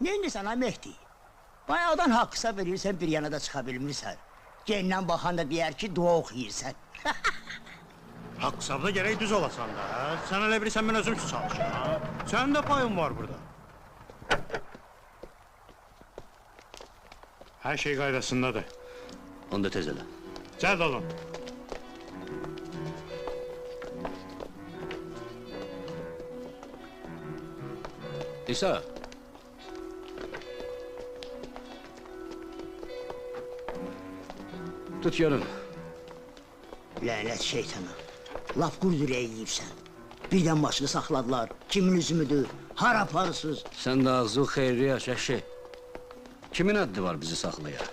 Neyinlisən ha Mehdi? Bayaqdan haqqısa verirsən, bir yana da çıxa bilmirsən. Gendən baxan da deyər ki, dua oxuyirsən. Haqq hesabda gərək düz olasan da. Sən elə bilirsən, mən özüm üçün çalışıram. Sənin də payın var burada. Hər şey qaydasındadır. Onda tez elə. Cəld olun. İsa. Tut görün. Lənət şeytana. Laf qurdurəyə yiyibsən. Birdən başını saxladılar. Kimin üzümüdür? Har aparırsınız? Sən də ağzı xeyri yaş əşi. Kimin həddi var bizi saxlaya?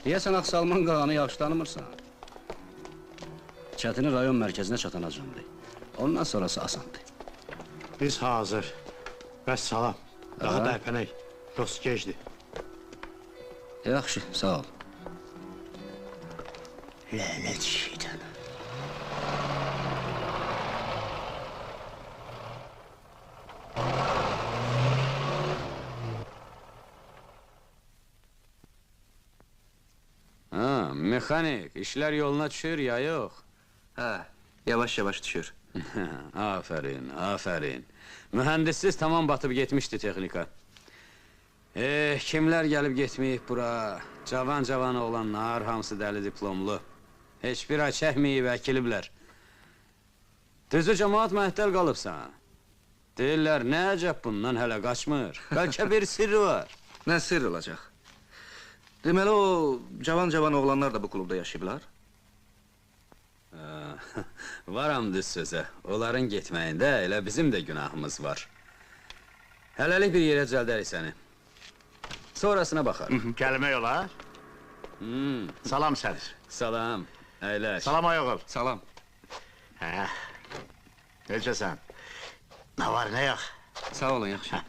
Deyəsən Ağsalman qağanı yaxşı tanımırsan. Çətini rayon mərkəzinə çatanacımdır. Ondan sonrası asandır. Biz hazır. Bəs salam. Daha da əpənək. Dost gecdir. Yaxşı, sağ ol. Lənət şeytana. Ha, mexanik, işler yoluna düşür ya yok? Ha, yavaş yavaş düşür. Aferin, aferin. Mühendissiz tamam batıp gitmişti teknika. Kimler gelip gitmeyip bura? Cavan oğlanlar, hamısı dəli diplomlu. Heç bir ay çəkməyib, əkiliblər. Düzü cemaat məhdəl qalıbsan. Deyirlər, nə əcəb bundan hələ qaçmır? Bəlkə bir sirri var. Nə sirr olacaq? Deməli o cavan oğlanlar da bu klubda yaşayıblar? Varam düz sözə. Onların getməyində elə bizim də günahımız var. Hələlik bir yerə cəldərik səni. Sonrasına baxar. Gəlmək olar. Salam Sədir. Salam, əyləş. Salam ayıqıl. Salam. Hə. Necəsən? Nə var, nə yox? Sağ olun, yaxşı.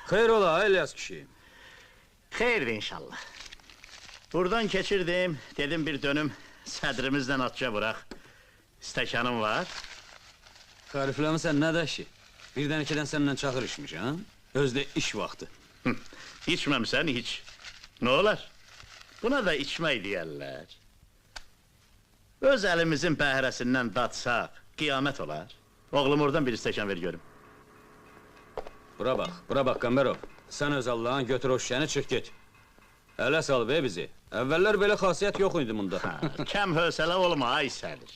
Xeyr ola, İlyas kişi. Xeyirdir inşallah. Buradan keçirdim, dedim bir dönüm sədrimizdən atça bıraq. Stəkanım var. Xərifləmisən nə də ki? Birdən ikidən səndən çaxır içmiş, ha? Özdə iş vaxtı. İçməmsən, iç. Nə olar? Buna da içmək deyərlər. Öz əlimizin bəhrəsindən datsaq, qiyamət olar. Oğlum oradan bir stəkan ver görüm. Bura bax, Qəmbərov. Sən öz Allahın götür o şişəni, çıx get. Ələ sal be bizi. Əvvəllər belə xasiyyət yox idi bunda. Kəm hösələ olma, ay Sədir.